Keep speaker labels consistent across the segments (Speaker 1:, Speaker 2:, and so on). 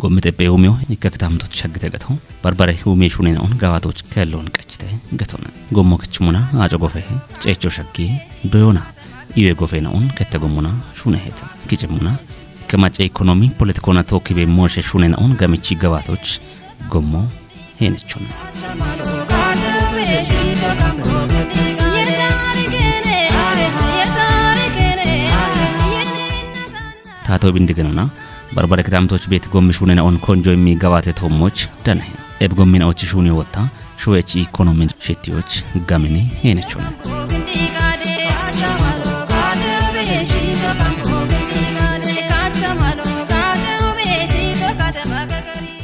Speaker 1: ጎምቴ በኡሚዮ ይከክታምቶች ሸግተገተው በርበሬ ኡሚ ሹኔናውን ጋዋቶች ከለውን ቀጭተ ገተውና ጎሞ ከችሙና አጨጎፈ ጨቾ ሸጊ ዶዮና ኢዌ ጎፌናውን ከተጎሙና ሹነሄት ኪጭሙና ከማጨ ኢኮኖሚ ፖለቲካና ተወክቤ ሞሸ ሹኔናውን ገምቺ ጋዋቶች ጎሞ ሄነቹና ታቶ ቢንድገናና በርበሬ ከታምቶች ቤት ጎምሽ ሹኔናውን ኮንጆ የሚጋዋተ ተሞች ደነ ኤብ ጎሚናዎች ሹኔ ወጣ ሹዌቺ ኢኮኖሚ ሽቲዎች ጋሚኒ ሄነቹና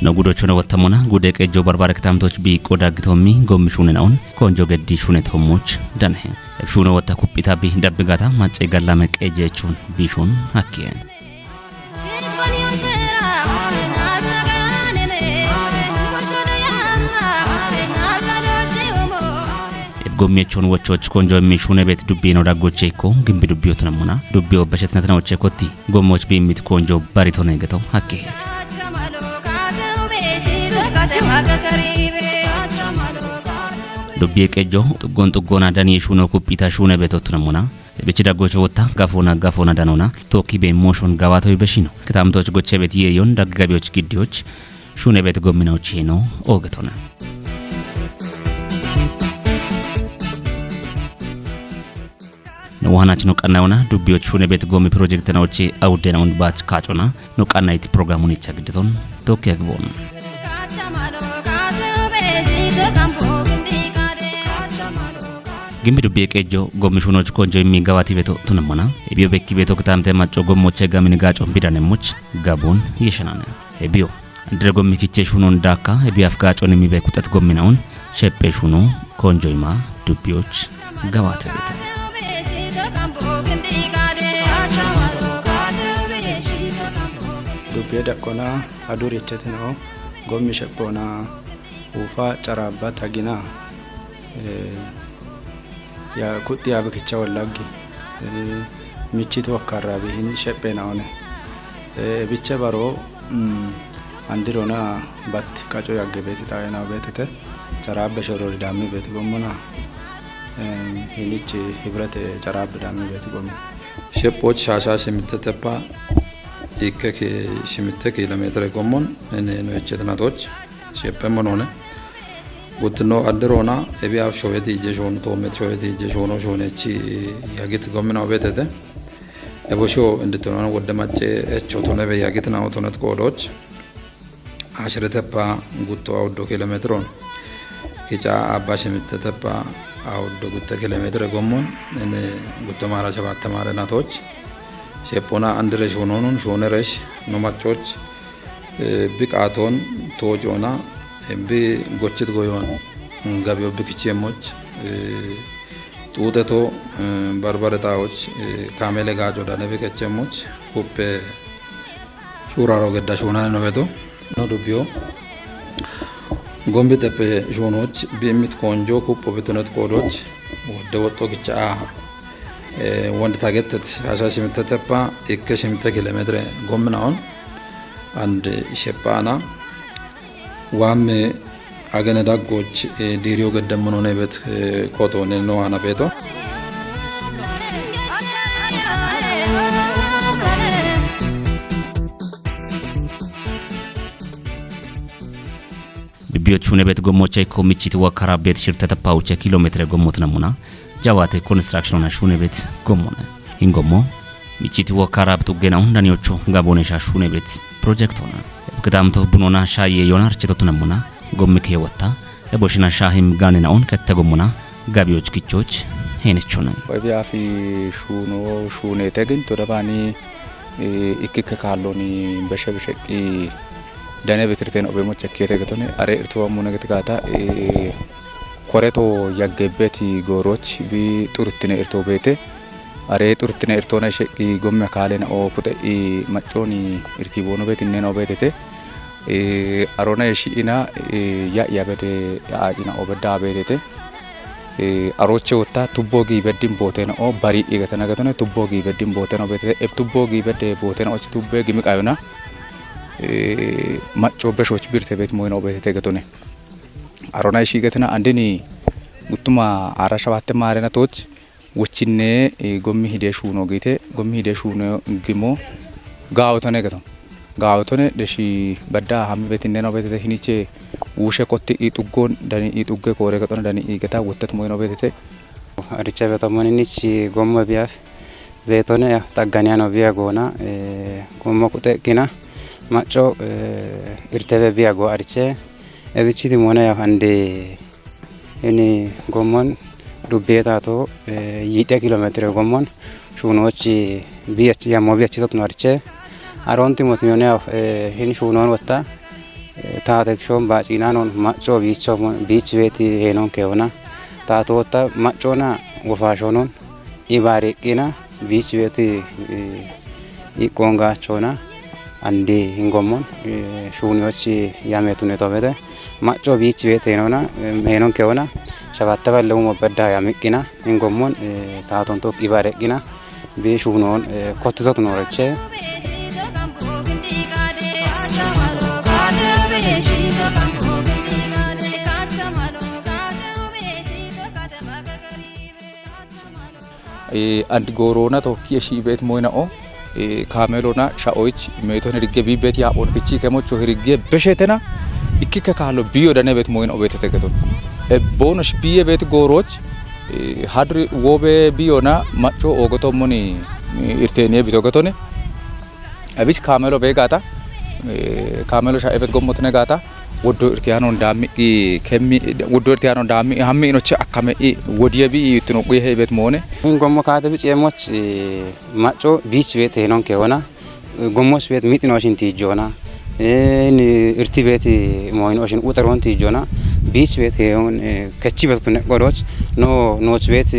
Speaker 1: ነጉዶቹ ነው ወተሙና ጉዴ ቀጆ በርበሬ ከታምቶች ቢቆዳግቶሚ ጎምሽ ሹኔናውን ኮንጆ ገዲ ሹኔ ተሞች ደነ ሹኔ ወጣ ኩፒታ ቢ ደብጋታ ማጨ ጋላ መቀጀቹን ቢሹን አኪየ ጎሚያቸውን ወቾች ኮንጆ የሚሹነ ቤት ዱቢ ነው ዳጎቼ እኮ ግንብ ዱቢው ተነሙና ዱቢው በሸትነት ነው ቸኮቲ ጎሞች ቢሚት ኮንጆ ባሪቶ ነው የገተው ሀኬ ዱቢ የቀጆ ጥጎን ጥጎና ዳኒ የሹነ ኩፒታ ሹነ ቤት ተነሙና በቺ ዳጎቾ ወጣ ጋፎና ዳኖና ቶኪ በሞሽን ጋዋታዊ በሺ ነው ከታምቶች ጎቼ ቤት የዮን ዳጋቢዎች ግዲዎች ሹነ ቤት ጎሚናዎች ነው ኦገቶና ዋናች ነው ቀናውና ዱቢዎች ሹነ ቤት ጎሚ ፕሮጀክት ናውጪ አውደናውን ባች ካጮና ነው ቀናይት ፕሮግራሙን ይቸግድቶን ቶክ ያግቦን ግምቢ ዱቢ የቀጆ ጎሚ ሹኖች ኮንጆ የሚጋዋቲ ቤቶ ቱነሞና ኤቢዮ ቤክቲ ቤቶ ከታምተ ማጮ ጎሞቼ ጋሚን ጋጮ ቢዳነሞች ጋቦን ይሸናነ ኤቢዮ እንደ ጎሚ ኪቼ ሹኖን ዳካ ኤቢዮ አፍጋጮን የሚበቁጠት ጎሚናውን ሸፔ ሹኖ ኮንጆይማ ዱቢዎች ጋዋተ ቤት
Speaker 2: ዱቤ ደቆና አዱር የቸትነው ጎሚ ሸፖና ውፋ ጨራባ ታጊና ያ ኩጥ ያበከቻ ወላጊ ሚቺት ወካራ ቢህን ሸፔና ሆነ ብቻ ባሮ አንድሮና ባት ቃጮ ያገበት ታየና ቤተተ ጨራባ ሸሮሪ ዳሚ ቤት ጎሞና ሄሊች ህብረት ጨራባ ዳሚ ቤት ጎሞ
Speaker 3: ሸፖች ሻሻሽ የሚተተፓ ይከክ ሽምተክ ኪሎሜትር ጎሞን እኔ ነው እጨትናቶች ሸፐመን ሆነ ጉትኖ አድሮና እቢያው ሾዌቲ ጀሾን ቶሜት ሾዌቲ ጀሾኖ ሾኔቺ ያጊት ጎምናው ቤተተ እቦሾ እንድትሆነ ወደማጨ እቾ ቶነ በያጊት ናው ቶነት ቆዶች አሽረተፓ ጉቶ አውዶ ኪሎሜትሮን ኪጫ አባሽ የምትተፓ አውዶ ጉቶ ኪሎሜትር ጎሞን እኔ ጉቶ ማራ ሰባት ተማረናቶች ሸፖና አንድረሽ ሆኖኑን ሾነረሽ ኖማቾች ቢቃቶን ቶጆና እምቢ ጎችት ጎዮን ጋቢው ቢክቼሞች ጡተቶ በርበረታዎች ካሜለ ጋጆ ዳነ ቢከቼሞች ኩፔ ሹራሮ ገዳሽ ሆና ነው ቤቶ ነው ዱቢዮ ጎምቢ ተፔ ሾኖች ቢሚት ኮንጆ ኩፖ በተነት ቆዶች ወደ ወጦ ግጫ ወንድ ታገተት አሻሽ የምትተፓ እከሽ ኪሎ ሜትር ጎምናውን አንድ ሸፓና ዋም አገነ ዳጎች ዲሪዮ ገደመኖ ነው ቤት ኮቶን ነው አና ቤቶ
Speaker 1: ዱቢዎች ሹነ ቤት ጎሞቼ ኮሚቺት ወካራ ቤት ሽርተ ተፓውቼ ኪሎ ሜትር ጎሞት ነሙና ጃዋቴ ኮንስትራክሽንና ሹነ ቤት ጎሞነ ኢንጎሞ ሚቺት ወካራ ብጡገናው እንዳኒዎቹ ጋቦኔሻ ሹነ ቤት ፕሮጀክት ሆነ ከታምቶ ቡኖና ሻዬ ዮናር ቸቶቱ ነሙና ጎምከ ወጣ እቦሽና ሻሂም ጋኔናውን ከተጎሙና ጋቢዎች ግቾች ሄነቹና
Speaker 2: ወቢያፊ ሹኖ ሹኔ ተግን ተደባኒ ኢክከ ካሎኒ በሸብሸቂ ደነ በትርቴን ኦበሞች ከየተገተነ አሬ እርቶሙ ነገትጋታ ኮሬቶ ያገበቲ ጎሮች ቢ ጡርትነ እርቶ ቤቴ አሬ ጡርትነ እርቶና ሸቂ ጎም ካለና ኦ ፑጠ ማጮኒ እርቲ ቦኖ ቤት እነና ቤቴ አሮና የሺና ያ ቤቴ አዲና ኦበዳ ቤቴ አሮቼ ወጣ ቱቦጊ በዲም ቦቴና ኦ ባሪ ይገተና ገተነ ቱቦጊ በዲም ቦቴና ቤቴ ቱቦጊ በደ ቦቴና ኦች ቱቦጊ ሚቃዩና maccoo beshoch birte bet moyno bet tegetone arona shigetina andini guttuma ara shabatte marena toch wochinne gommi hide shuno gite gommi hide shuno gimo gaawtone gaton gaawtone deshi badda hammi betinne no betete hiniche wushe kotti ituggon dani itugge kore gatone dani igeta wottet moyno betete
Speaker 4: aricha betamoni nichi gommo biaf betone ya taganiano via gona gommo kute kina macho irtebe via go ariche ebichiti mona ya hande eni gommon dubbeta to yite kilometer gommon shunochi biachi ya mobiachi tot norche aronti motione hin shunon watta taate shom bachina non macho bicho bich beti henon keona taatota machona wafashonon ibare kina bich beti ikonga chona andi hingomon shunyochi yametune tobede macho bich beti henon keona shabatta ballu mobadda yamikina hingomon taaton to ibare kina be shunon kottuzot noreche
Speaker 2: and gorona to kieshi bet moyna o kamelona shaoich meton rigge bibet ya on pichi kemocho rigge beshetena ikika kalo biyo dane bet moyna o betete geton e bonus biye bet goroch hadri wobe biyona macho ogoto moni irtene bitogatone abich kamelo begata kamelo sha ebet gomotne gata wodo irtiano ndami kemmi wodo irtiano ndami hammi no cha akame wodiye bi itno qoy hebet mone
Speaker 4: gommo kaate bi chemoch macho beach bet henon keona gommos bet mitino shinti jona ni irti bet moin ocean utaron ti jona beach bet heon kachi bet ne goroch no bet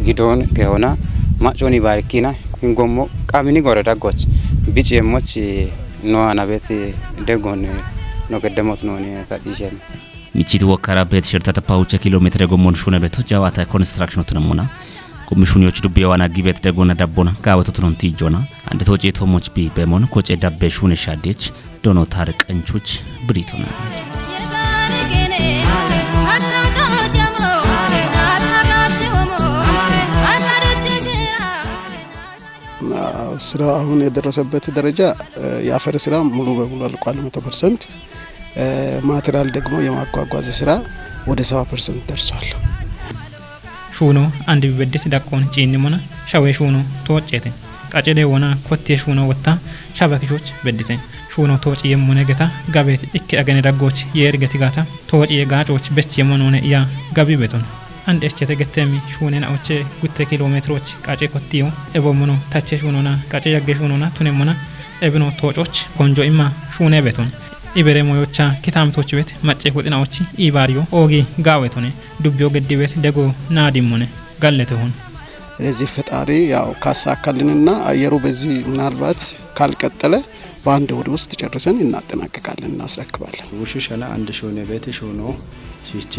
Speaker 4: gidon keona macho ni barkina gommo kamini goroda goch beach chemoch no anabeti degon no kedemot no ni kadishem
Speaker 1: michiti wakara bet shirtata paucha kilometre gomon shune beto jawata construction tunamona komishuniyoch dubbewana gibet degona dabbona gaawto tunonti jona ande toje tomoch bi bemon koche dabbe shune shadech dono tarq anchuch britona
Speaker 5: ስራ አሁን የደረሰበት ደረጃ ያፈር ስራ ሙሉ በሙሉ አልቋል 100% ማቴሪያል ደግሞ የማጓጓዝ ስራ ወደ 70% ደርሷል
Speaker 6: ሹኖ አንድ ቢበድት ዳቆን ጪኒሞና ሻዌ ሹኖ ተወጨተ ቃጨደ ወና ኮቴ ሹኖ ወጣ ሻባኪቾች በድተን ሹኖ ተወጭ የሞነ ገታ ጋቤት እክ አገነ ዳጎች የርገቲ ጋታ ተወጭ የጋጮች በች የሞነነ ያ ጋቢ በቶን አንድ እቸተ ገተሚ ሹነና ኦቼ ጉተ ኪሎሜትሮች ቃጨ ኮቲዮ ኤቦሞኖ ታቸ ሹኖና ቃጨ ያገ ሹኖና ቱነሞና ኤብኖ ተወጮች ኮንጆ ኢማ ሹነ በቶን ኢበሬ ሞዮቻ ኪታምቶች ቤት ማጨ ወጥናዎች ኢባሪዮ ኦጊ ጋዌቶኔ ዱቢዮ ገዲቤት ደጎ ናዲሞኔ ጋለተሆን
Speaker 5: ለዚህ ፈጣሪ ያው ካሳካልንና አየሩ በዚህ ምናልባት ካልቀጠለ በአንድ ወር ውስጥ ጨርሰን እናጠናቀቃለን እናስረክባለን
Speaker 7: ውሽሸና አንድ ሾኔ ቤት ሾኖ ሲቺ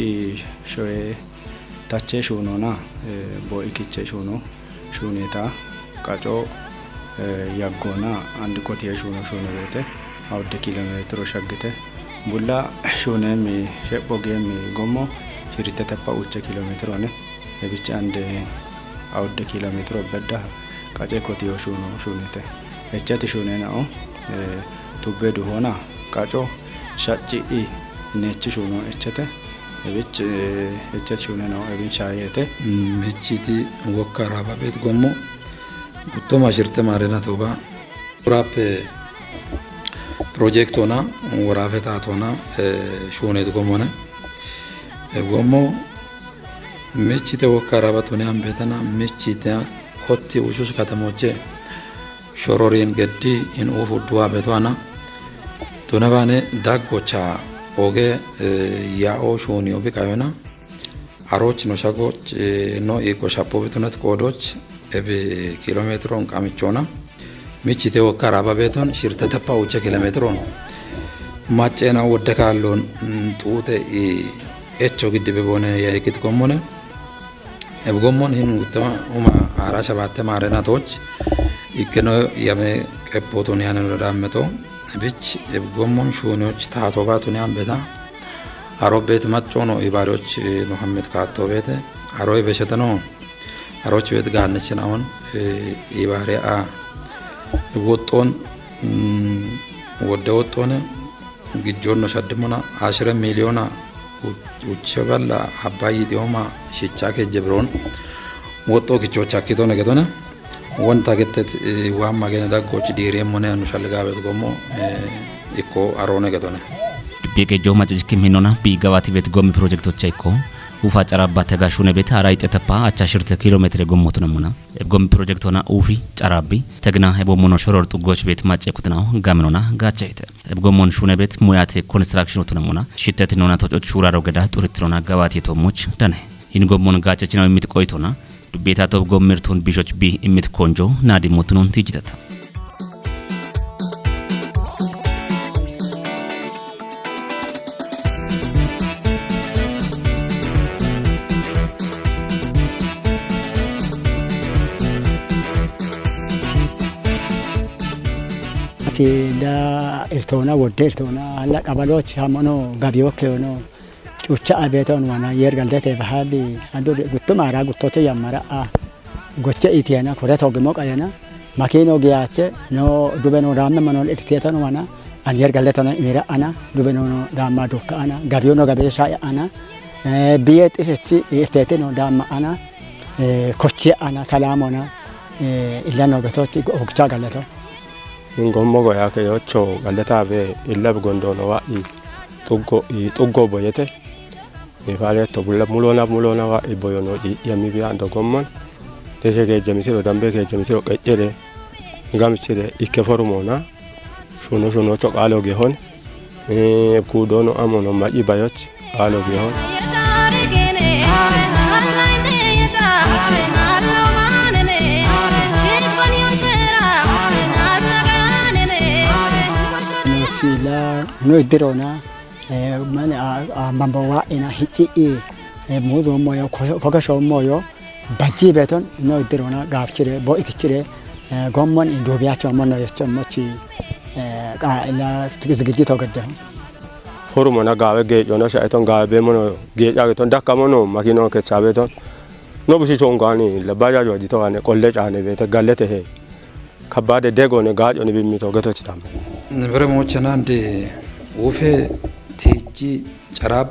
Speaker 7: ሾዬ ታቼ ሾኖና ቦኢኪቼ ሾኖ ሾኔታ ቃጮ ያጎና አንድ ኮቴ ሾኖ ሾኔ ቤት አውደ ኪሎሜትር ሸግተ ቡላ ሾኔም ሸቦጌም ጎሞ ሽሪተ ተፓውቸ ኪሎሜትር ሆነ ለብቻ አንድ አውደ ኪሎሜትር በዳ ቃጨ ኮቴ ሾኖ ሾኔተ እቸት ሾኔ ነው ቱበዱ ሆና ቃጮ ሻጪ ነች ሾኖ እቸተ እብጭ እቸት ሾኔ ነው እብን ሻየተ
Speaker 3: ምቺቲ ወካራ ባቤት ጎሞ ጉቶማ ሽርተ ማረና ቶባ ራፕ ፕሮጀክቶና ወራፈታቶና ሾኔት ጎሞነ ጎሞ ምቺተ ወካራ ባቶና አምበተና ምቺታ ኮቲ ውሹስ ከተሞቼ ሾሮሪን ገዲ ኢን ኦፉ ዱዋ በቷና ቶነባኔ ዳጎቻ ኦጌ ያኦ ሾኒዮ ቢካዮና አሮች ነው ሻጎች ነው ኢኮሻፖ በትነት ኮዶች ኤቢ ኪሎሜትሮን ቃምቾና ምቺቴ ወካራ ባቤቶን ሽርተ ተፓውቸ ኪሎሜትሮን ማጨና ወደካሎን ጡቴ ኤቾ ግድብ በሆነ የሪክት ኮሞነ ኤብጎሞን ይህን ጉተማ ኡማ አራ 7 ማረናቶች ይከኖ ያመ ቀፖቶን ያነን ወዳመቶ ብች ጎሞን ሹኖች ታቶ ባቱን ያንበታ አሮብ ቤት መጮ ነው ኢባሪዎች መሐመድ ካቶ ቤት አሮይ በሸተ ነው አሮች ቤት ጋነችን አሁን ኢባሪያ ወጦን ወደ ወጦነ ግጆን ነው ሸድሙና 10 ሚሊዮን ውቸበላ አባይ ዲዮማ ሽቻ ከጀብሮን ወጦ ግጆች አኪቶ ነገዶነ ወንታ ገተት ዋማ ገነ ዳጎች ዲሬም ሆነ ነው ሸልጋበት ጎሞ ኢኮ አሮ ነገዶነ
Speaker 1: ቢገጆ ማጭጅክ ሚኖና ቢጋባቲ ቤት ጎሚ ፕሮጀክቶች አይኮ ውፋ ጨራባ ተጋሹነ ቤት አራይ ተተፓ አቻሽርተ ኪሎ ሜትር ጎሞት ነሙና ጎሚ ፕሮጀክቶና ኡፊ ጨራቢ ተግና ሄቦሞኖ ሾሮር ጥጎች ቤት ማጨኩትናው ጋምኖና ጋቻይተ ጎሞን ሹነ ቤት ሙያቴ ኮንስትራክሽኑ ተነሙና ሽተት ነውና ተጮች ሹራሮ ገዳ ጡሪትሮና ጋባቲ ቶሞች ደነ ይን ጎሞን ጋጨችናው የሚትቆይቶና ዱቤታ ቶብ ጎምርቱን ቢሾች ቢ የሚትኮንጆ ናዲ ሞቱኑን ትጅተታ
Speaker 8: da irtona wodde irtona alla qabaloch hamono gabiyoke ono chucha abeton wana yer galdete bahali ando guttum ara guttote yamara a goche itiana kore togmo qayana makino giyache no dubeno ramme manon irteton wana an yer galdetona imira ana dubeno damma dukka ana gabiyono gabesha ana biyet irti irteteno damma ana kochi ana salamona illano gatochi ogcha galeto
Speaker 9: ngommo go yake yocho galeta be illab gondono wa I tuggo boyete mi fare to bulla mulona wa I boyono I yami bi ando gommon dese ke jemisiro dambe ke jemisiro qejere ngamchire ikke formona shono to qalo ge hon ku dono amono maji bayoch qalo ge hon
Speaker 8: sila no dirona man mambawa ina hichi mozo moyo kogasho moyo baji beton no dirona gafchire bo ikichire gommon indobiacho monno yachomochi ka ila zigidi togade
Speaker 9: formona gawe ge jona shaiton gawe mono ge jageton dakamono makino ke chabeton no busi chongani la baja joji to ane kolle chane beta galete he kabade degone gajo ni bimmi to gato chitam
Speaker 3: Vremochana ande ufe teji charab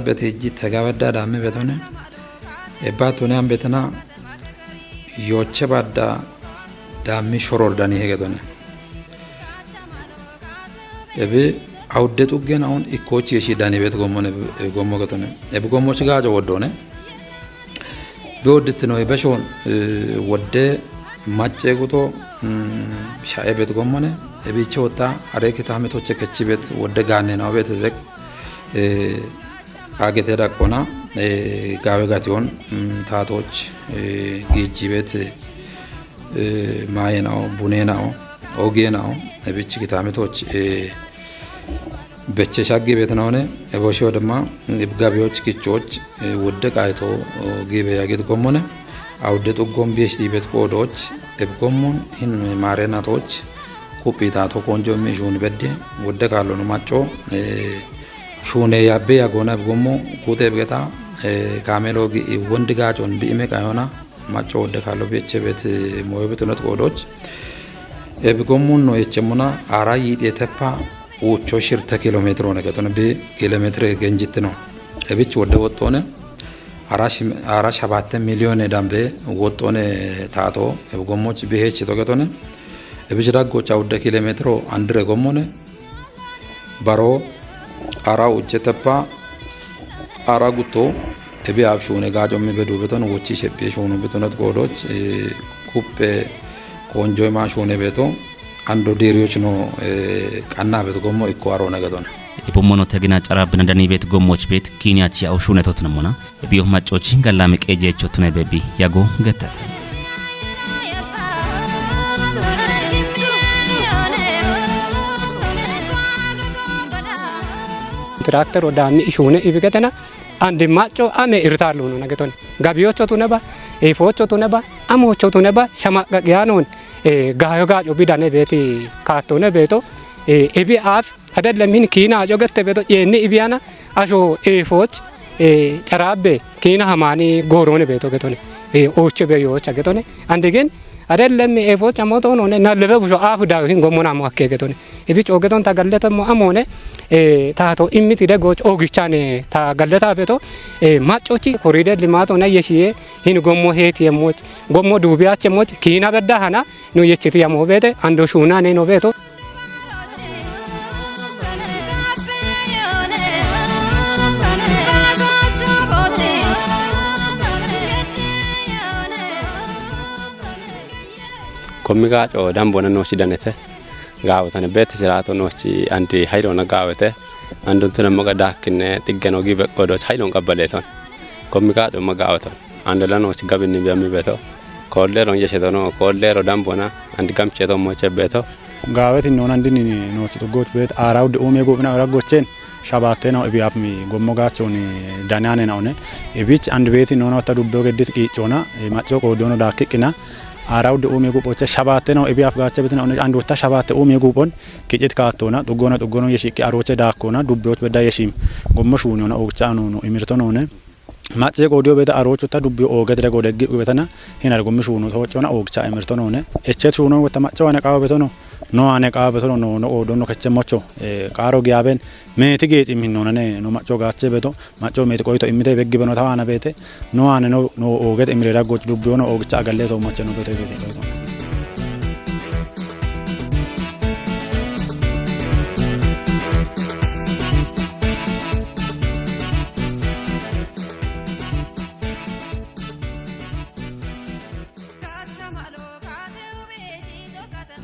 Speaker 3: beteji tagawada dame betone ebatone ambetana yoche badda dami shoror dani hegedone ebe awde tugen on ikochi eshi dani bet gommo getone ebe gommo chigajo wodone beoditno ebeshon wodde macceguto shae bet gommone ebiche wota areke tameቶች ከችበት ወደ ጋኔ ነው ቤት ዘክ አገተ ዳቆና ጋበጋቲውን ታቶች ጊጂበት ማየናው ቡኔናው ኦጌናው እቢች ኪታሜቶች በቸሻጌ ቤት ነውነ እቦሾ ደማ እብጋቢዎች ኪቾች ወደ ቃይቶ ጊበ ያገት ጎሞነ አውደ ጥጎም ቤሽ ዲበት ቆዶች እብጎሞን ይን ማሬናቶች ኩፒታ ቶ ኮንጆ ሚሹን በደ ወደ ካሎ ነው ማጮ ሹኔ ያቤ ያጎና እብጎሞ ኩቴ በገታ ካሜሎ ወንድ ጋጮን ቢሜ ካዮና ማጮ ወደ ካሎ ቤቸ ቤት ሞይበት ነው ቆዶች እብጎሞን ነው የቸሙና አራይ የተፓ ውቾ ሽርተ ኪሎ ሜትር ሆነ ከተነ ኪሎ ሜትር ገንጅት ነው እብች ወደ ወጦነ አራሽ 7 ሚሊዮን ዳምቤ ወጦነ ታቶ እብጎሞች ቢሄች ተገቶነ እብች ዳጎች አውደ ኪሎ ሜትር አንድረ ጎሞነ ባሮ አራው ቸተፓ አራጉቶ እቢ አብሹነ ጋጆም በዱ በተነ ወጪ ሸፔሽ ሆኖ በተነት ጎዶች ኩፔ ቆንጆ ማሾነ ቤቶ አንዶ ዴሪዎች ነው ቀና ቤት ጎሞ ይቆራሮ ነገዶና
Speaker 1: ኢፖሞኖ ተግና ጨራብን እንደኔ ቤት ጎሞች ቤት ኪኒያቺ አው ሹነቶት ነውና ቢዮ ማጮችን ገላም ቀጄቾት ነው በቢ ያጎ ገተተ
Speaker 10: ትራክተር ወዳሚ ሹነ ይብገተና አንድ ማጮ አሜ ይርታሉ ነው ነገቶን ጋቢዮቾቱ ነባ ኤፎቾቱ ነባ አሞቾቱ ነባ ሸማቀቂያኖን ጋዮ ጋጆ ቢዳኔ ቤቲ ካቶነ ቤቶ ebi af adalla min kina jogatte beto yenni ibiana asho efoch charabe kina hamani gorone beto getone oche be yo chagetone andegen adalla mi efoch amoto none nalebe busho af da hin gomona mo akke getone ebi chogeton tagalleta mo amone tato immiti de goch ogichane tagalleta beto machochi corridor limato na yeshiye hin gommo heti emoch gommo dubiache moch kina bedda hana no yechiti yamo bete ando shuna ne no beto
Speaker 9: kommiga o dambona no sidanete gaawtane betti sirato no ci anti hayrona gaawete andon tuna maga dakine tiggano gibe godo haydon qabbaleton kommiga do magaawto andala no ci gabini biami beto kollero yeshedono kollero dambona andi gamcheto mo cebeto
Speaker 7: gaaweti non andini no ci to got bet arawde o me gobna ragochen shabate no ebi apmi gommo gachoni danane naone ebich and beti no ta dubbe gedit qichona macho ko dono dakikina arawde o me gopoche shabate no ebi ap gache betina and wata shabate o me gopon kichit kaatona dugono yeshiki aroche dakona dubbot beda yeshim gommo shuni no ogchano no imirto no ne mache ko dio beta aroche ta dubbi o gedre go deggi betana hinar gommo shuni to chona ogcha imirto no ne eche shuno wata macho ane ka betono no ane ka betono no o dono keche mocho karo giaben meti geet iminno ne no macho gache beto macho meti koito imite beggi beno tawana bete no ane no o get imire raggo dubbi no ogcha galle to mocho no bete bete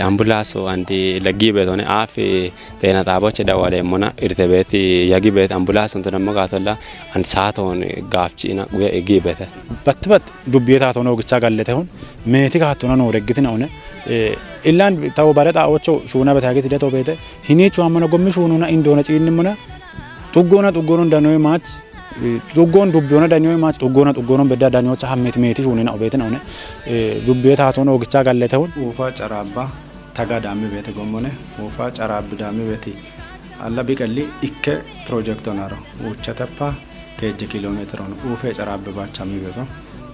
Speaker 9: ambulance andi lagi betone afi tena taboche dawale mona irtebeti yagi bet ambulance on tana magatola an saaton gaafchina guya egi beta
Speaker 7: batbat dubbiyeta tono gicha gallete hon meti ka tona no reggitina one illan taw bareta ocho shuna beta giti deto bete hini chu amana gommi shununa indona ciinnimuna tugona danoy mach tugon dubbiyona danoy mach tugona bedda danyocha hammet meti shunina obetina one dubbiyeta tono gicha gallete hon
Speaker 2: ufa carabba taga dami bete gommone ufa carabbi dami beti alla biqalli ikke project onaro uchatappa keje kilometer on ufe carabbe bachami beto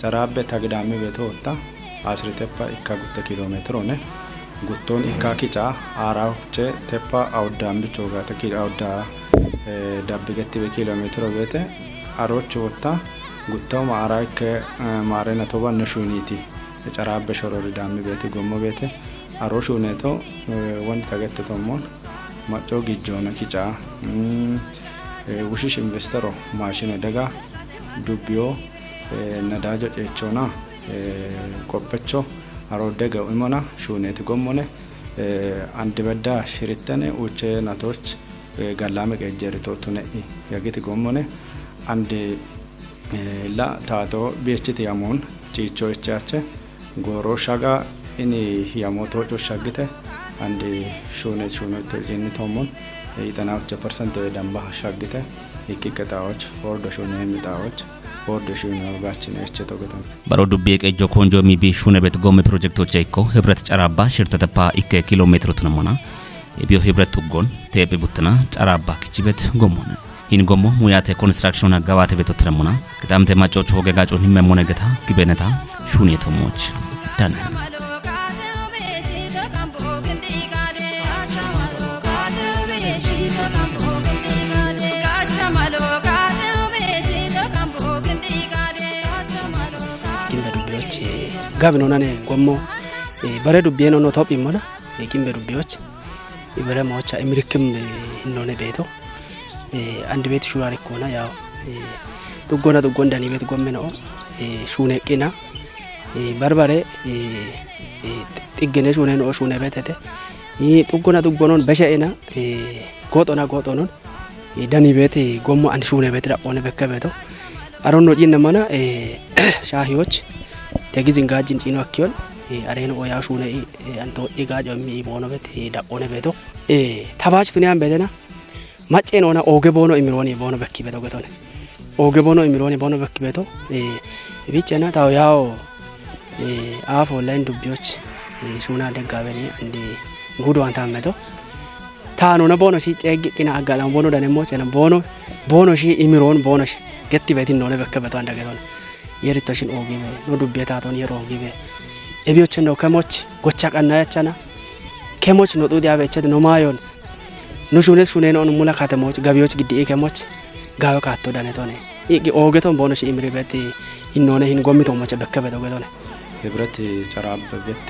Speaker 2: carabbe taga dami beto otta asriteppa ikka gutte kilometer one gutton ikka kicha arawche teppa awdambi choga ta kil awda dabbi getti be kilometer bete arocho otta guttom araike marena toba nshuniti carabbe shorori dami beti gommo bete aroshu neto won tagette tomon macho gijjona kicha wushish investoro machine daga dubbio nadajo echona koppecho aro daga imona shuneti gommone andibedda shiritane uche natoch gallame gejerito tunei yagiti gommone ande la tato biechiti amon chicho echache goro shaga ini yamoto to shagite ande shone to jeni tomon 90% damba shagite ikikataoch ordo shone mitaoch ordo shone gachine echeto geton
Speaker 1: baro dubbe qejo konjo mi bi shune bet gomme projecto cheko hebረት ጨራባ ሽርተተፓ ኢከ ኪሎ ሜትር ተነሞና የቢዮ hebረት ቱጎን ቴፕ ቡትና ጨራባ kichibet ጎሞነ ይን ጎሞ ሙያተ ኮንስትራክሽን አጋባተ ቤቶ ተነሞና ከታምተ ማጮች ሆገጋጮ ንመሞነ ገታ ግበነታ ሹኔቶሞች ዳነ
Speaker 11: gabno nane gommo bare dubbieno no topi mona kimbe dubbioch ibere mocha emirikim none beto andi bet shurari kona ya dugona ni bet gommeno shune qina barbare tiggene shune no shune betete duggonon beshaena gotonon dani bete gommo andi shune betra one bekke beto aronno jinna mana shahiyoch tegizin gajin chino akyon areno oya shune anto igajo mi bono bete da one beto tabach tuniam bedena macce nona oge bono imironi bono bekki beto getone oge bono imironi bono bekki beto bichena taw yao afo line dubbioch shuna de gabeni andi gudu antam beto taanona bono si ceeggi qina aggaadhaan bono danemmoo ceena bono shi imiroon bono shi getti beetin noone bakka beto anda geton yeritto shin oogibe no dubbe taaton yeroo oogibe ebiochen no kemoch gocha qannaa yachana kemoch no xudi abeche no maayon no shune no mula katemoch gabioch giddi kemoch gaayo kaatto danetone iki oogeton bono shi imri beti innoone hin gommito moche bakka beto gedone
Speaker 7: ህብረት ጨራብ ቤት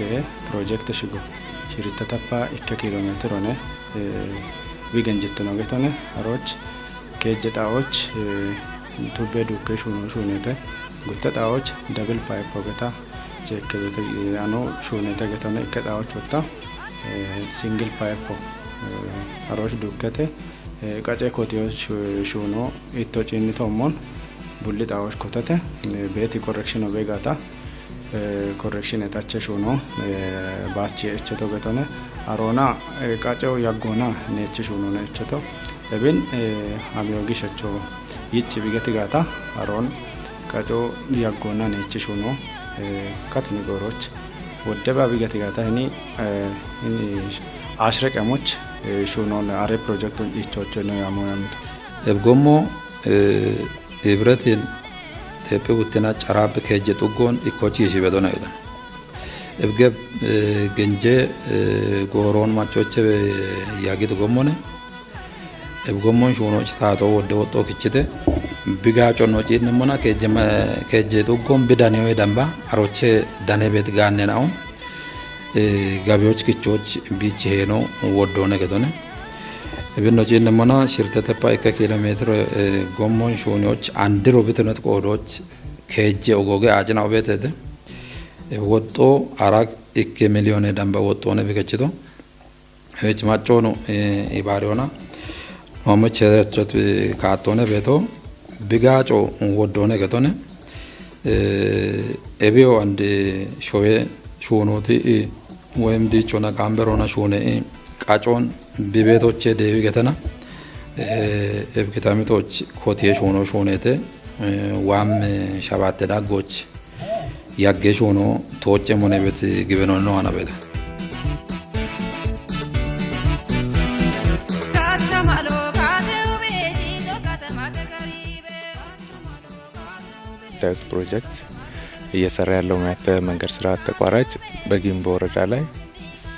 Speaker 7: ፕሮጀክት ሽጎ ሽሪተ ተፓ 1 ኪሎ ሜትር ሆነ ዊገንጅት ነው ገተነ አሮች ከጀጣዎች ቱቤ ዱከሽ ሹኔተ ጉተጣዎች ደብል ፓይፕ ወገታ ቼክ ቤት ያኖ ሹኔተ ገተነ ከጣዎች ወጣ ሲንግል ፓይፕ አሮች ዱከተ ቀጨ ኮቴዎች ሹኖ ኢቶጪኒ ቶሞን ቡልጣዎች ኮተተ ቤት ኮሬክሽን ወገታ ኮሬክሽን የታቸሽ ሆኖ ባቼ እቸቶ ገተነ አሮና ቃጨው ያጎና ነችሽ ሆኖ ነችቶ ለብን አሚዮጊሸቾ ይጭ ቢገት ጋታ አሮን ቃጨው ያጎና ነችሽ ሆኖ ካትኒ ጎሮች ወደባ ቢገት ጋታ እኒ አሽረቀሞች ሹኖን አሬ ፕሮጀክቱን ይቾቾ ነው ያሞያምት
Speaker 3: እብጎሞ ህብረትን tepe utina charab keje tugon ikochi shibedona yudan evge genje goron machoche yagit gomone evgomon shuno chitato wode wotto kichite biga chono chin mona keje tugon bidani wedamba aroche dane bet ganne naw gabioch kichoch biche heno wodone gedone ebino chin mona shirte tepa 1 kilometer gomon shunoch andiro bitnet qodoch keje ogoge ajna obetede wotto arak 1 million damba wotto ne bigechito hech machono ibariona momoche chot kaatone beto bigacho wodone getone ebio ande showe shunoti ወይም ዲቾና ካምበሮና ሹኔ ቃጮን ቢቤቶቼ ዴቪ ገተና ኤብከታሚቶች ኮቴሽ ሆኖ ሾኔቴ ዋም ሻባተ ዳጎች ያገሽ ሆኖ ተወጨ ሞኔ ቤት ግበኖ ነው አናበታ
Speaker 2: ዳት ፕሮጀክት እየሰራ ያለው መንገድ ስራ ተቋራጭ በጊምቦ ወረዳ ላይ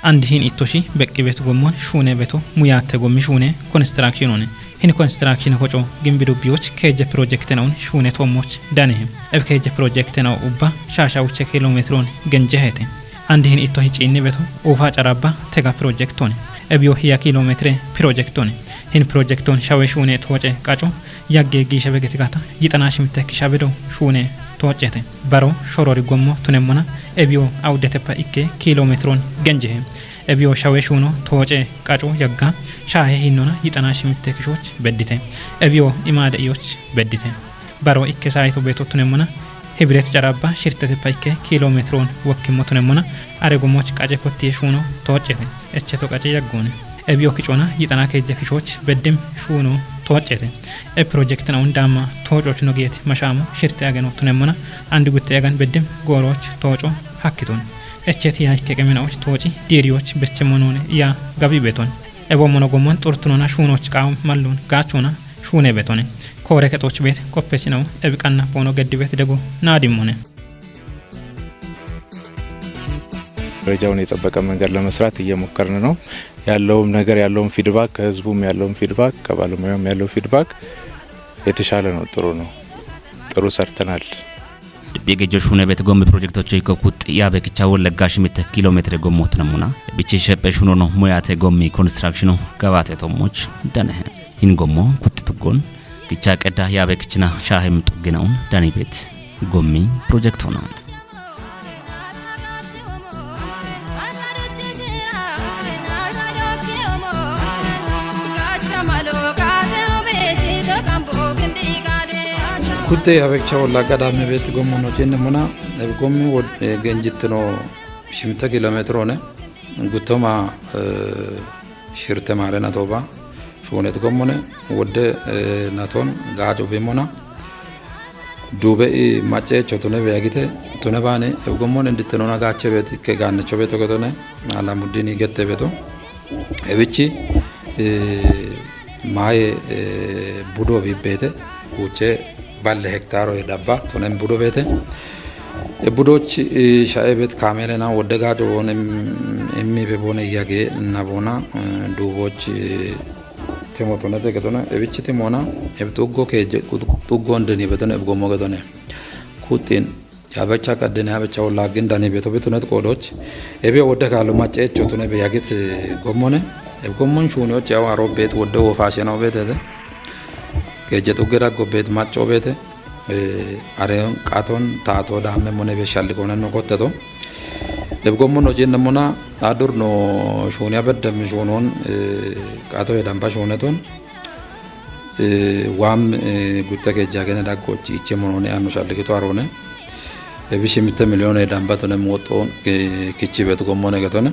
Speaker 6: አንዲን ኢቶሺ በቂ ቤት ጎሞን ሹኔ ቤቶ ሙያተ ጎሚ ሹኔ ኮንስትራክሽን ሆነ ሂን ኮንስትራክሽን ሆጮ ግንቢ ዱቢዎች ከጀ ፕሮጀክት ነው ሹኔ ቶሞች ዳነህም እብ ከጀ ፕሮጀክት ነው ኡባ ሻሻውቸ ኪሎ ሜትሮን ገንጀሄተ አንዲን ኢቶሺ ጪኒ ቤቶ ኡፋ ጨራባ ተጋ ፕሮጀክት ሆነ እብዮ ያ ኪሎ ሜትር ፕሮጀክት ሆነ ሂን ፕሮጀክቶን ሻዌ ሹኔ ተወጨ ቃጮ ያገጊ ሸበገትጋታ ይጠናሽ ምተክሻ ቤዶ ሹኔ ተወጨተ ባሮ ሾሮሪ ጎሞ ቱነሞና ኤቢዮ አውደተፓ ኢኬ ኪሎ ሜትሮን ገንጀሄ ኤቢዮ ሻዌ ሹኖ ተወጨ ቃጮ ያጋ ሻሄ ሂኖና ይጠናሽ ምተክሾች በዲተ ኤቢዮ ኢማደዮች በዲተ ባሮ ኢኬ ሳይቶ ቤቶ ቱነሞና ህብረት ጨራባ ሽርተተፓ ኢኬ ኪሎ ሜትሮን ወክሞ ቱነሞና አረጎሞች ቃጨ ኮቴ ሹኖ ተወጨተ እቸቶ ቃጨ ያጎነ ኤቢዮ ኪጮና ይጠና ከጀክሾች በድም ሹኖ ተወጨተ ፕሮጀክት ነው እንዳማ ተወጮች ነው ጌት መሻሙ ሽርተ ያገኖ ቱነሞና አንድ ጉት ያገን በድም ጎሮች ተወጮ ሀክቶን እቸት ያይከ ከመናዎች ተወጪ ዲሪዎች በቸሞኖነ ያ ጋቢ ቤቶን ኤቦሞኖ ጎሞን ጡርቱኖና ሹኖች ቃው ማሉን ጋቾና ሹኔ ቤቶን ኮረከቶች ቤት ኮፔች ነው እብቃና ሆኖ ገድ ቤት ደጎ ናዲሞነ
Speaker 2: ደረጃውን የጠበቀ መንገድ ለመስራት እየሞከርን ነው ያለውም ነገር ያለውም ፊድባክ ከህዝቡም ያለውም ፊድባክ ከባለሙያውም ያለው ፊድባክ የተሻለ ነው ጥሩ ሰርተናል
Speaker 1: ቢገጆሽ ሆነ ቤት ጎም ፕሮጀክቶች ይኮኩት ያበክቻ ወለጋሽ ምት ኪሎ ሜትር ጎሞት ነሙና ቢቺ ሸበሽ ሆኖ ነው ሙያተ ጎሚ ኮንስትራክሽኑ ገባተ ቶሞች ደነህ ይን ጎሞ ኩትቱጎን ቢቻ ቀዳ ያበክችና ሻህም ጥግናውን ዳኒ ቤት ጎሚ ፕሮጀክት ሆናል
Speaker 3: ኩቴ ያበክቻ ወላጋ ዳሜ ቤት ጎሞ ነው ጀነሙና ጎሚ ገንጅት ነው ሽምተ ኪሎ ሜትር ሆነ ጉቶማ ሽርተ ማረና ቶባ ሾኔት ጎሞነ ወደ ናቶን ጋጆ በሞና ዱበ ማጨ ቾቶነ በያጊተ ቶነባኔ ጎሞነ እንድትኖና ጋቸ ቤት ከጋነቾ ቤት ገቶነ አላሙዲኒ ገተ ቤቶ እብቺ ማየ ቡዶ ቢቤተ ውጭ ባለ ሄክታሮ የዳባ ቶነም ቡዶ ቤተ ቡዶች ሻይ ቤት ካሜለና ወደጋጆ ሆነ የሚበቦነ ያገ እና ቦና ዱቦች ተሞቶነ ተገቶነ እብችቲ ሞና እብጡጎ ከጀ ጡጎ እንደኔ በተነ እብጎሞ ገቶነ ኩጤን ያበቻ ቀደና ያበቻ ወላ ግን ዳኔ ቤቶ ቤቶነት ቆዶች እቤ ወደካሉ ማጨቾ ቶነ በያገት ጎሞነ እብጎሞን ሹኖች ያው አሮ ቤት ወደው ፋሽናው ቤት ከጀ ጡገዳ ጎቤት ማጮ ቤት አሬን ቃቶን ታቶ ዳመ ሞነ በሻል ቆነ ነው ቆተቶ እብጎሞን ነው ጀነሞና አዱር ነው ሹኒያ በደም ሹኖን ቃቶ የዳምባ ሹነቶን ዋም ጉተከ ጃገነ ዳቆች ይቼ ሞኖኔ አኑሻል ከቶ አሮነ እብሽ ምተ ሚሊዮን የዳምባ ቶነ ሞጦን kichi bet gommone gatone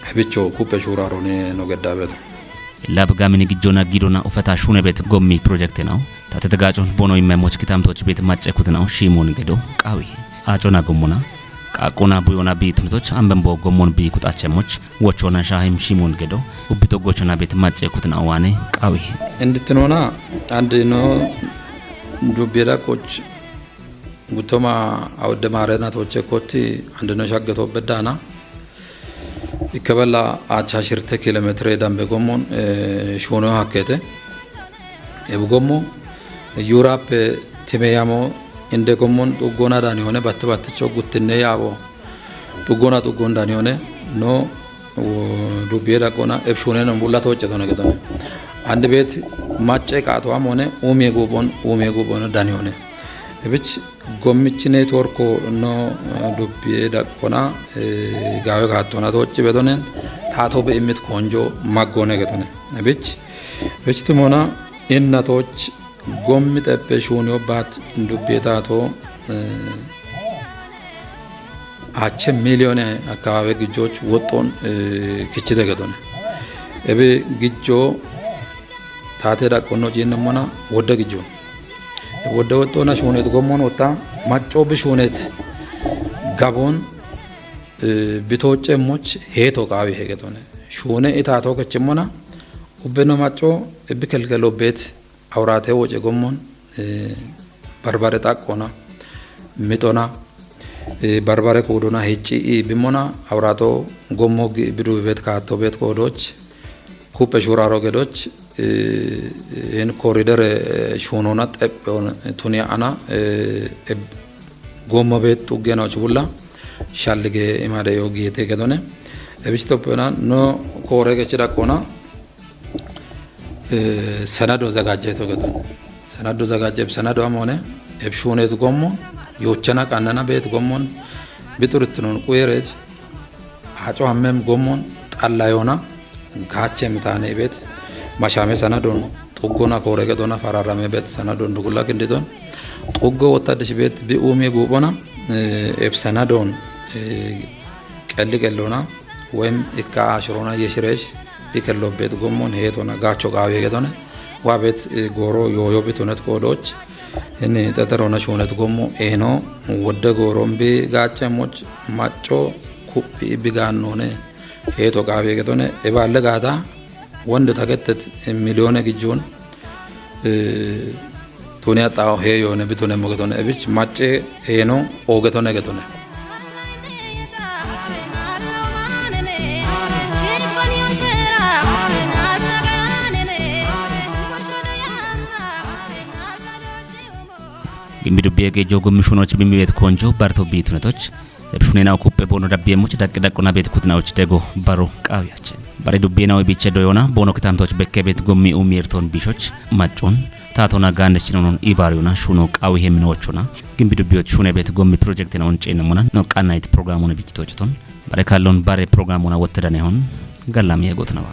Speaker 3: ebicho kupe shurarone no gadabet
Speaker 1: ላብጋሚኒ ግጆና ጊዶና ኡፈታ ሹነ ቤት ጎሚ ፕሮጀክት ነው ታተተጋጮን ቦኖ ይመሞች kitamቶች ቤት ማጨኩት ነው ሺሞን ገዶ ቃዊ አጮና ጎሞና ቃቆና ቡዮና ቢትምቶች አንበንቦ ጎሞን ቢቁጣቸሞች ወቾና ሻሂም ሺሞን ገዶ ኡቢቶ ጎቾና ቤት ማጨኩት ነው ዋኔ ቃዊ
Speaker 3: እንድትኖና አንድ ነው ዱቤዳ ቆች ጉቶማ አውደ ማረና ተወቸ ኮቲ አንድ ነው ሻገቶ በዳና ይከበላ አቻ ሽርተ ኪሎ ሜትር ዳምበ ጎሞን ሾኖ ሀከተ የብጎሞ ዩራፕ ቲሜያሞ እንደ ጎሞን ጡጎና ዳን ሆነ ባትባትቸው ጉትነ ያቦ ጡጎና ጡጎን ዳን ሆነ ኖ ዱቤዳ ቆና እብሾነ ነው ቡላ ተወጨ ተነገተ አንድ ቤት ማጨቃቷም ሆነ ኡሜ ጎቦን ዳን ሆነ እብች ጎምች ኔትወርክ ነው ዱቤዳ ቆና ጋዌ ካቶና ተወጭ በቶነን ታቶ በእምት ቆንጆ ማጎነ ገተነ እብች ትሞና እናቶች ጎም ጠበሹን ይባት ዱቤታቶ አቸ ሚሊዮን አካባቢ ግጆች ወጦን ክችተ ገተነ እቤ ግጆ ታቴ ዳቆኖ ጂነሞና ወደ ግጆ ወደ ወጦና ሹኔት ጎሞን ወጣ ማጮ ብሹኔት ጋቦን ቢቶጨሞች ሄቶ ቃዊ ሄገቶነ ሹኔ ኢታቶ ከችሞና ኡበኖ ማጮ እብከልከሎ ቤት አውራቴ ወጨ ጎሞን በርባሬ ጣቆና ሚጦና በርባሬ ኮዶና ሄጪ ቢሞና አውራቶ ጎሞ ቢዱ ቤት ካቶ ቤት ኮዶች ኩፔ ሹራሮ ገዶች in corridor ሾኖና ጠብዮን ቱኒያ አና ጎሞ ቤት ጡገናዎች ሁላ ሻልገ ኢማደ ዮጊቴ ገዶነ እብስቶපና ኖ ኮረገች ዳቆና ሰናዶ ዘጋጀቶ ገዶነ ሰናዶ ዘጋጀብ ሰናዶ አሞነ እብሾኔት ጎሞ ዮቸና ቃናና ቤት ጎሞን ቢጡርትኑን ቁየረጅ አጮ አመም ጎሞን ጣላዮና ጋቸ ምታኔ ቤት ማሻሜ ሰናዶን ጡጎና ኮረገዶና ፈራራሜ ቤት ሰናዶን ዱጉላ ክንዲዶን ጡጎ ወታደሽ ቤት ቢኡሜ ጉቦና ኤፍ ሰናዶን ቀልቀሎና ወይም ኢካ አሽሮና የሽሬሽ ቢከሎ ቤት ጎሞን ሄቶና ጋቾ ቃዊ ገዶነ ዋ ቤት ጎሮ ዮዮ ቤቶነት ኮዶች እኔ ተተሮና ሾነት ጎሞ ኤኖ ወደ ጎሮምቢ ጋቸሞች ማጮ ኩቢ ቢጋኖነ ሄቶ ቃዊ ገዶነ ኤባለ ጋታ ወንድ ተከተት ሚሊዮን ግጆን ቱኒያ ጣው ሄዮነ ቢቶነ ሞገቶነ እብች ማጬ ሄኖ ኦገቶነ ገቶነ
Speaker 1: ግምዱብ የገጆ ጎምሹኖች በሚቤት ኮንጆ ባርቶ ቢቱነቶች እብሹኔናው ኩፔ ቦኖ ዳቢየሞች ዳቅዳቁና ቤት ኩትናዎች ደጎ ባሮ ቃዊያችን ባሬ ዱቤናው ቢቸዶ ዮና ቦኖ ክታምቶች በከቤት ጎሚ ኡሚርቶን ቢሾች ማጮን ታቶና ጋንደች ነውን ኢባሪውና ሹኖ ቃዊ ሄምኖዎቹና ግምዱብዮች ሹኔ ቤት ጎሚ ፕሮጀክት ነው እንጨነሙና ነው ቃናይት ፕሮግራሙን ቢጭቶጭቶን ባሬ ካሎን ባሬ ፕሮግራሙና ወተዳነ ይሆን ገላም የጎት ነው